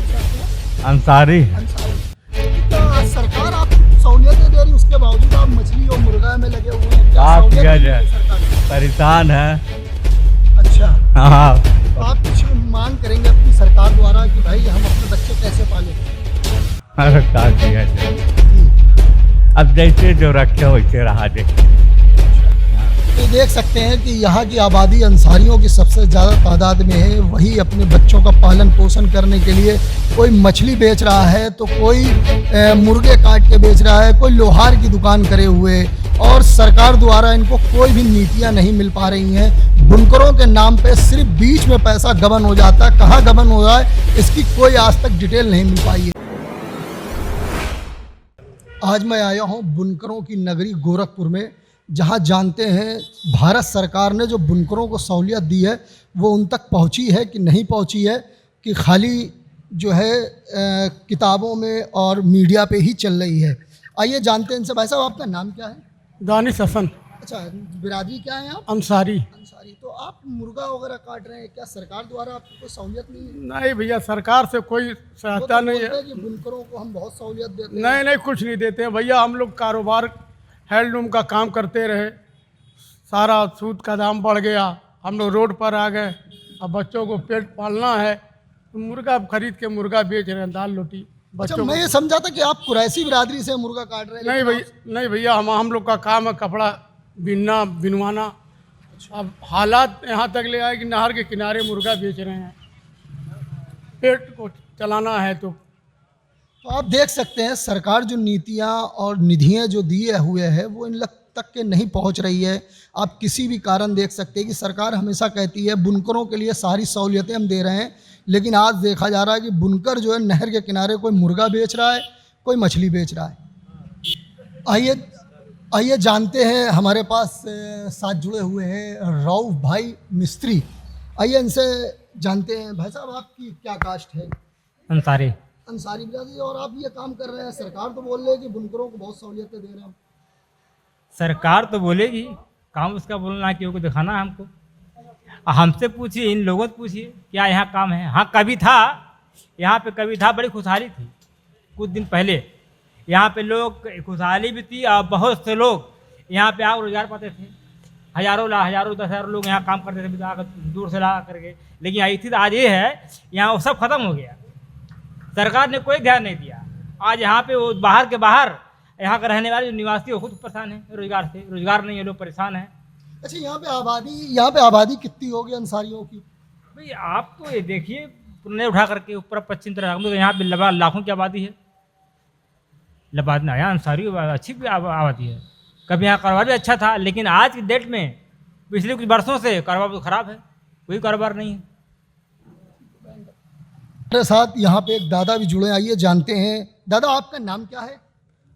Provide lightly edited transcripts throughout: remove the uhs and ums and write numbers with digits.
से आते हैं? अंसारी। अंसारी। तो सरकार आपको सहूलियतें दे रही, उसके बावजूद आप मछली और मुर्गा में लगे हुए हैं, क्या क्या सहूलियत किया नहीं जाए? है सरकार की? परेशान है। अच्छा, हाँ। तो आप कुछ मांग करेंगे अपनी सरकार द्वारा कि भाई हम अपने बच्चे कैसे पालें? अरे क्या किया जाए? जी। अब जैसे जो रखे वैसे रहा दे। तो देख सकते हैं कि यहाँ की आबादी अंसारियों की सबसे ज़्यादा तादाद में है। वही अपने बच्चों का पालन पोषण करने के लिए कोई मछली बेच रहा है, तो कोई मुर्गे काट के बेच रहा है, कोई लोहार की दुकान करे हुए, और सरकार द्वारा इनको कोई भी नीतियाँ नहीं मिल पा रही हैं। बुनकरों के नाम पे सिर्फ बीच में पैसा गबन हो जाता है, कहाँ गबन हो रहा है इसकी कोई आज तक डिटेल नहीं मिल पाई है। आज मैं आया हूँ बुनकरों की नगरी गोरखपुर में, जहाँ जानते हैं भारत सरकार ने जो बुनकरों को सहूलियत दी है वो उन तक पहुँची है कि नहीं पहुँची है, कि खाली जो है किताबों में और मीडिया पे ही चल रही है। आइए जानते हैं इनसे। भाई साहब, आपका नाम क्या है? दानिश हसन अच्छा, बिरादरी क्या है आप? अंसारी। अंसारी। तो आप मुर्गा वगैरह काट रहे हैं, क्या सरकार द्वारा आपको कोई सहूलियत नहीं है? नहीं भैया, सरकार से कोई वो सहायता तो नहीं बोलते है। हैं कि बुनकरों को हम बहुत सहूलियत देते हैं। नहीं नहीं, कुछ नहीं देते हैं भैया। हम लोग कारोबार हैंडलूम का काम करते रहे, सारा सूद का दाम बढ़ गया, हम लोग रोड पर आ गए। अब बच्चों को पेट पालना है, तो मुर्गा खरीद के मुर्गा बेच रहे हैं, दाल रोटी अच्छा, बच्चों मैं को। ये समझा था कि आप कुरैशी बिरादरी से मुर्गा काट रहे हैं। नहीं लेकिन भैया, नहीं भैया, हम लोग का काम है कपड़ा बिनना बिनवाना। अब हालात यहाँ तक ले आए कि नहर के किनारे मुर्गा बेच रहे हैं, पेट को चलाना है तो। तो आप देख सकते हैं सरकार जो नीतियां और निधियां जो दिए हुए हैं वो इन लग तक के नहीं पहुंच रही है। आप किसी भी कारण देख सकते हैं कि सरकार हमेशा कहती है बुनकरों के लिए सारी सहूलियतें हम दे रहे हैं, लेकिन आज देखा जा रहा है कि बुनकर जो है नहर के किनारे कोई मुर्गा बेच रहा है, कोई मछली बेच रहा है। आइए आइए जानते हैं, हमारे पास साथ जुड़े हुए हैं रऊफ भाई मिस्त्री। आइए इनसे जानते हैं। भाई साहब, आपकी क्या कास्ट है? अंसारी। अंसारी बिरादरी। और आप ये काम कर रहे हैं, सरकार तो बोल रही है कि बुनकरों को बहुत सहूलियतें दे रहे हैं। सरकार तो बोलेगी, काम उसका बोलना है, क्योंकि दिखाना है हमको। हमसे पूछिए, इन लोगों से पूछिए क्या यहाँ काम है। हाँ, कभी था, यहाँ पे कभी था, बड़ी खुशहाली थी कुछ दिन पहले। यहाँ पे लोग खुशहाली भी थी और बहुत से लोग यहाँ पे आकर रोजगार पाते थे। हजारों 10,000 लोग यहाँ काम करते थे आकर, दूर से ला करके। लेकिन आई थी तो आज ये है, यहाँ वो सब खत्म हो गया। सरकार ने कोई ध्यान नहीं दिया। आज यहाँ पे वो बाहर के बाहर, यहाँ के रहने वाले जो निवासी वो खुद परेशान है रोजगार से। रोजगार नहीं है, लोग परेशान हैं। अच्छा, यहाँ पे आबादी कितनी होगी अंसारियों की? भाई आप तो ये देखिए, पुणे उठा करके ऊपर पश्चिम तरफ हम लोग यहाँ पे लाखों की आबादी है। लबाद ना, यहाँ अंसारी अच्छी भी आबादी है। कभी यहाँ कारोबार भी अच्छा था, लेकिन आज की डेट में पिछले कुछ वर्षों से कारोबार तो खराब है, कोई कारोबार नहीं है। मेरे साथ यहाँ पे एक दादा भी जुड़े, आइए जानते हैं। दादा, आपका नाम क्या है?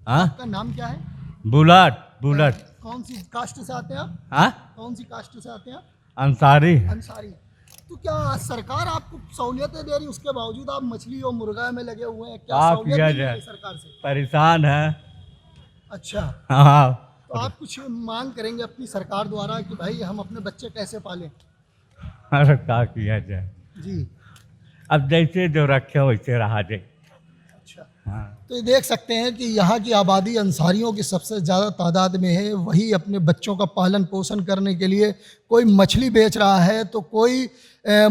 हाँ, आपका नाम क्या है? बुलेट। बुलेट। कौन सी कास्ट से आते हैं आप? हाँ, कौन सी कास्ट से आते हैं आप? अंसारी। अंसारी। तो क्या सरकार आपको सहूलियतें दे रही, उसके बावजूद आप मछली और मुर्गा में लगे हुए हैं, क्या क्या सहूलियत किया नहीं जाए? है सरकार से? परेशान है। अच्छा, हाँ। तो आप कुछ मांग करेंगे अपनी सरकार द्वारा कि भाई हम अपने बच्चे कैसे पालें? अरे क्या किया जाए? जी। अब जैसे जो रखे वैसे रहा दे। अच्छा, हाँ। तो ये देख सकते हैं कि यहाँ की आबादी अंसारियों की सबसे ज़्यादा तादाद में है। वही अपने बच्चों का पालन पोषण करने के लिए कोई मछली बेच रहा है, तो कोई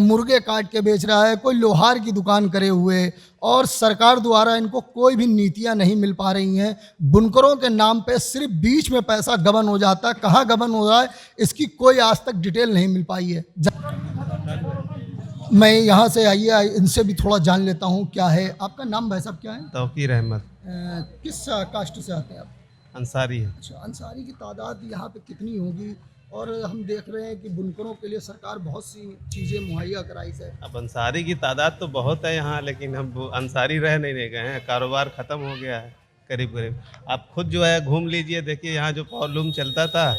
मुर्गे काट के बेच रहा है, कोई लोहार की दुकान करे हुए, और सरकार द्वारा इनको कोई भी नीतियाँ नहीं मिल पा रही हैं। बुनकरों के नाम पे सिर्फ बीच में पैसा गबन हो जाता है, कहाँ गबन हो रहा है इसकी कोई आज तक डिटेल नहीं मिल पाई है। मैं यहाँ से, आइए इनसे भी थोड़ा जान लेता हूँ क्या है। आपका नाम भाई साहब क्या है? तौकीर अहमद। किस कास्ट से आते हैं आप? अंसारी है। अच्छा, अंसारी की तादाद यहाँ पे कितनी होगी? और हम देख रहे हैं कि बुनकरों के लिए सरकार बहुत सी चीज़ें मुहैया कराई है। अब अंसारी की तादाद तो बहुत है यहाँ, लेकिन हम अंसारी रह नहीं गए हैं, कारोबार ख़त्म हो गया है करीब करीब। आप खुद जो है घूम लीजिए, देखिए यहाँ जो प्रॉब्लम चलता था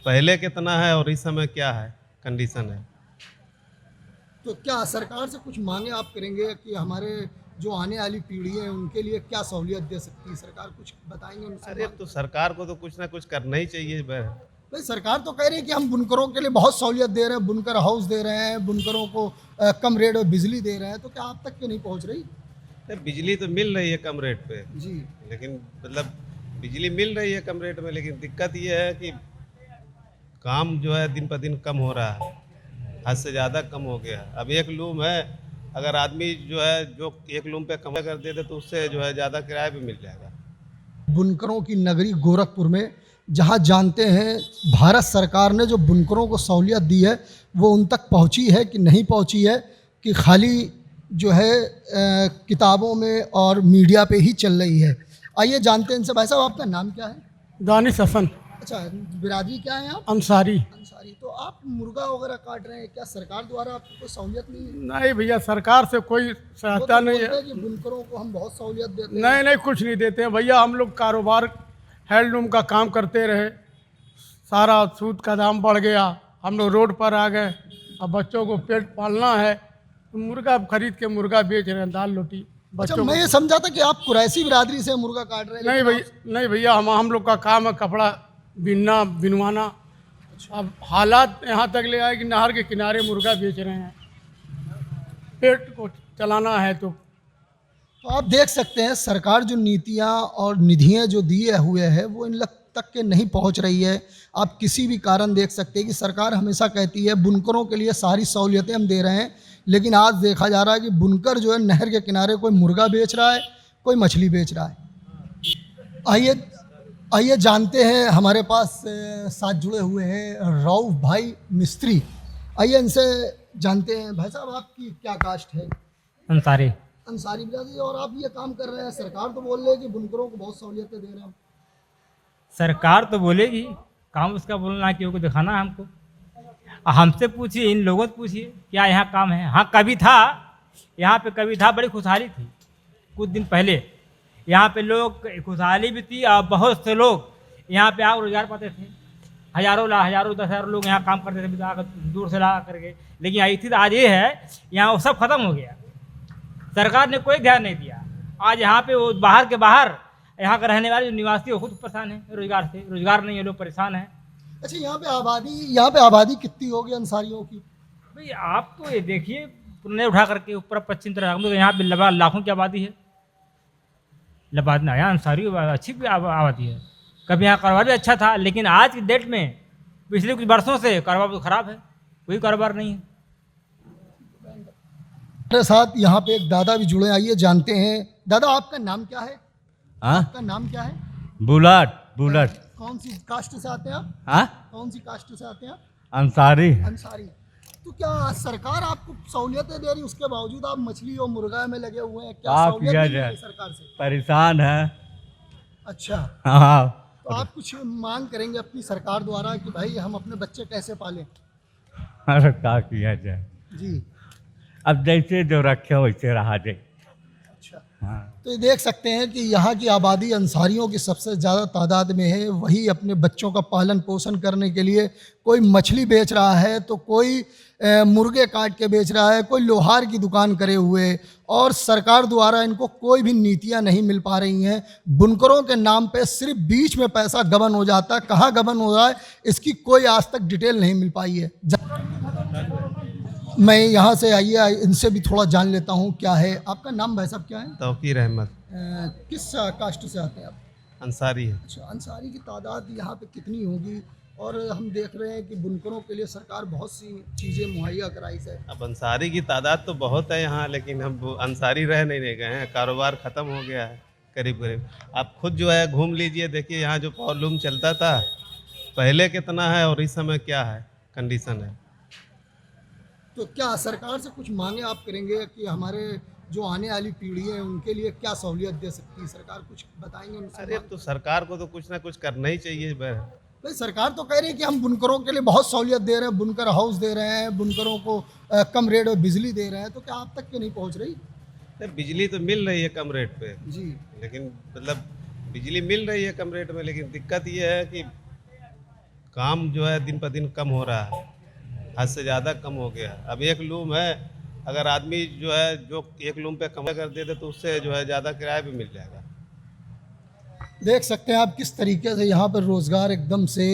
पहले कितना है और इस समय क्या है कंडीशन है। तो क्या सरकार से कुछ मांगे आप करेंगे कि हमारे जो आने वाली पीढ़ी है उनके लिए क्या सहूलियत दे सकती है सरकार? कुछ बताएंगे उनसे? अरे तो सरकार को तो कुछ ना कुछ करना ही चाहिए। भाई सरकार तो कह रही है कि हम बुनकरों के लिए बहुत सहूलियत दे रहे हैं, बुनकर हाउस दे रहे हैं, बुनकरों को कम रेट में बिजली दे रहे हैं, तो क्या आप तक के नहीं पहुंच रही? नहीं, बिजली तो मिल रही है कम रेट पे, जी लेकिन मतलब बिजली मिल रही है कम रेट में, लेकिन दिक्कत ये है कि काम जो है दिन पर दिन कम हो रहा है, हद से ज़्यादा कम हो गया। अब एक लूम है, अगर आदमी जो है जो एक लूम पे कम कर देते तो उससे जो है ज़्यादा किराया भी मिल जाएगा। बुनकरों की नगरी गोरखपुर में, जहां जानते हैं भारत सरकार ने जो बुनकरों को सहूलियत दी है वो उन तक पहुंची है कि नहीं पहुंची है, कि खाली जो है किताबों में और मीडिया पे ही चल रही है। आइए जानते हैं इनसे। भाई साहब, आपका नाम क्या है? दानिश हसन अच्छा, बिरादरी क्या है आप? अंसारी। अंसारी। तो आप मुर्गा वगैरह काट रहे हैं, क्या सरकार द्वारा आपको कोई सहूलियत नहीं है? नहीं भैया, सरकार से कोई वो सहायता तो नहीं बोलते है। हैं कि बुनकरों को हम बहुत सहूलियत देते हैं। नहीं नहीं, कुछ नहीं देते हैं भैया। हम लोग कारोबार हैंडलूम का काम करते रहे, सारा सूद का दाम बढ़ गया, हम लोग रोड पर आ गए। अब बच्चों को पेट पालना है तो मुर्गा खरीद के मुर्गा बेच रहे हैं, दाल रोटी अच्छा, बच्चों मैं को। ये समझा था कि आप कुरैशी बिरादरी से मुर्गा काट रहे हैं। नहीं लेकिन भैया, नहीं भैया, हम लोग का काम है कपड़ा बिनना बिनवाना। अब हालात यहाँ तक ले आए कि नहर के किनारे मुर्गा बेच रहे हैं, पेट को चलाना है तो। तो आप देख सकते हैं सरकार जो नीतियां और निधियां जो दिए हुए है वो इन लग तक के नहीं पहुंच रही है। आप किसी भी कारण देख सकते हैं कि सरकार हमेशा कहती है बुनकरों के लिए सारी सहूलियतें हम दे रहे हैं, लेकिन आज देखा जा रहा है कि बुनकर जो है नहर के किनारे कोई मुर्गा बेच रहा है, कोई मछली बेच रहा है। आइए आइए जानते हैं, हमारे पास साथ जुड़े हुए हैं रऊफ भाई मिस्त्री। आइए इनसे जानते हैं। भाई साहब, आपकी क्या कास्ट है? अंसारी। अंसारी बिरादरी। और आप ये काम कर रहे हैं, सरकार तो बोल रही है कि बुनकरों को बहुत सहूलियतें दे रहे हैं। सरकार तो बोलेगी, काम उसका बोलना कि को दिखाना है हमको। हमसे पूछिए, इन लोगों से पूछिए क्या यहाँ काम है। हाँ, कभी था, यहाँ पे कभी था, बड़ी खुशहाली थी कुछ दिन पहले। यहाँ पे लोग खुशहाली भी थी और बहुत से लोग यहाँ पे आकर रोजगार पाते थे। हजारों 10,000 लोग यहाँ काम करते थे आकर, दूर से ला करके। लेकिन आई थी आज ये है, यहाँ वो सब खत्म हो गया। सरकार ने कोई ध्यान नहीं दिया। आज यहाँ पे वो बाहर के बाहर, यहाँ के रहने वाले जो निवासी वो खुद परेशान है रोजगार से। रोजगार नहीं है, लोग परेशान हैं। अच्छा, यहाँ पे आबादी कितनी होगी अंसारियों की? भाई आप तो ये देखिए, पुणे उठा करके ऊपर पश्चिम तरफ हम लोग यहाँ पे लाखों की आबादी है। लबाद में आया अंसारी अच्छी भी आबादी है। कभी यहाँ कारोबार भी अच्छा था, लेकिन आज की डेट में पिछले कुछ वर्षों से कारोबार तो खराब है, कोई कारोबार नहीं है। मेरे साथ यहाँ पे एक दादा भी जुड़े, आइए जानते हैं। दादा, आपका नाम क्या है? हाँ, आपका नाम क्या है? Bullet bullet. कौन सी कास्ट से आते हैं आप? हाँ, कौन सी कास्ट से आते हैं आप? अंसारी। अंसारी। तो क्या सरकार आपको सहूलियतें दे रही, उसके बावजूद आप मछली और मुर्गा में लगे हुए हैं? क्या क्या सहूलियत किया मिल रही जाए? है सरकार से? परेशान है। अच्छा, हाँ, तो आप कुछ मांग करेंगे अपनी सरकार द्वारा कि भाई हम अपने बच्चे कैसे पालें? अरे क्या किया जाए, जी। अब जैसे जो रखे वैसे रहा जाए। अच्छा, हाँ, तो ये देख सकते हैं कि यहाँ की आबादी अंसारियों की सबसे ज़्यादा तादाद में है। वही अपने बच्चों का पालन पोषण करने के लिए कोई मछली बेच रहा है, तो कोई मुर्गे काट के बेच रहा है, कोई लोहार की दुकान करे हुए। और सरकार द्वारा इनको कोई भी नीतियाँ नहीं मिल पा रही हैं। बुनकरों के नाम पे सिर्फ बीच में पैसा गबन हो जाता है। कहाँ गबन हो रहा है इसकी कोई आज तक डिटेल नहीं मिल पाई है। मैं यहाँ से, आइए इनसे भी थोड़ा जान लेता हूँ क्या है। आपका नाम भाई साहब क्या है? तौकीर अहमद किस कास्ट से आते हैं आप? अंसारी है। अच्छा, अंसारी की तादाद यहाँ पे कितनी होगी? और हम देख रहे हैं कि बुनकरों के लिए सरकार बहुत सी चीज़ें मुहैया कराई है। अब अंसारी की तादाद तो बहुत है यहाँ, लेकिन हम अंसारी रह नहीं गए हैं, कारोबार ख़त्म हो गया है करीब करीब। आप खुद जो है घूम लीजिए, देखिए यहाँ जो प्रॉब्लम चलता था पहले कितना है और इस समय क्या है कंडीशन है। तो क्या सरकार से कुछ मांगे आप करेंगे कि हमारे जो आने वाली पीढ़ी है उनके लिए क्या सहूलियत दे सकती है सरकार? कुछ बताएंगे उनसे? अरे तो सरकार को तो कुछ ना कुछ करना ही चाहिए। भाई सरकार तो कह रही है कि हम बुनकरों के लिए बहुत सहूलियत दे रहे हैं, बुनकर हाउस दे रहे हैं, बुनकरों को कम रेट में बिजली दे रहे हैं, तो क्या आप तक के नहीं पहुंच रही? नहीं, बिजली तो मिल रही है कम रेट पे, जी। लेकिन मतलब बिजली मिल रही है कम रेट में, लेकिन दिक्कत ये है कि काम जो है दिन पर दिन कम हो रहा है, हद से ज़्यादा कम हो गया। अब एक लूम है, अगर आदमी जो है जो एक लूम पे कम कर देते तो उससे जो है ज़्यादा किराया भी मिल जाएगा। देख सकते हैं आप किस तरीके से यहाँ पर रोज़गार एकदम से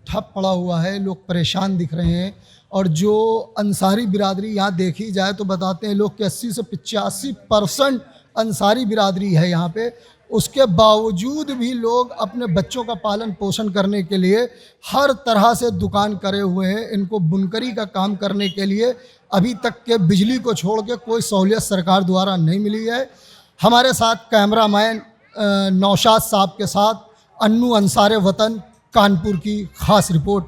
ठप पड़ा हुआ है, लोग परेशान दिख रहे हैं। और जो अंसारी बिरादरी यहाँ देखी जाए तो बताते हैं लोग कि 80 से 85% अंसारी बिरादरी है यहाँ पे, उसके बावजूद भी लोग अपने बच्चों का पालन पोषण करने के लिए हर तरह से दुकान करे हुए हैं। इनको बुनकरी का काम करने के लिए अभी तक के बिजली को छोड़ के कोई सहूलियत सरकार द्वारा नहीं मिली है। हमारे साथ कैमरामैन नौशाद साहब के साथ अन्नू अंसारे वतन, कानपुर की खास रिपोर्ट।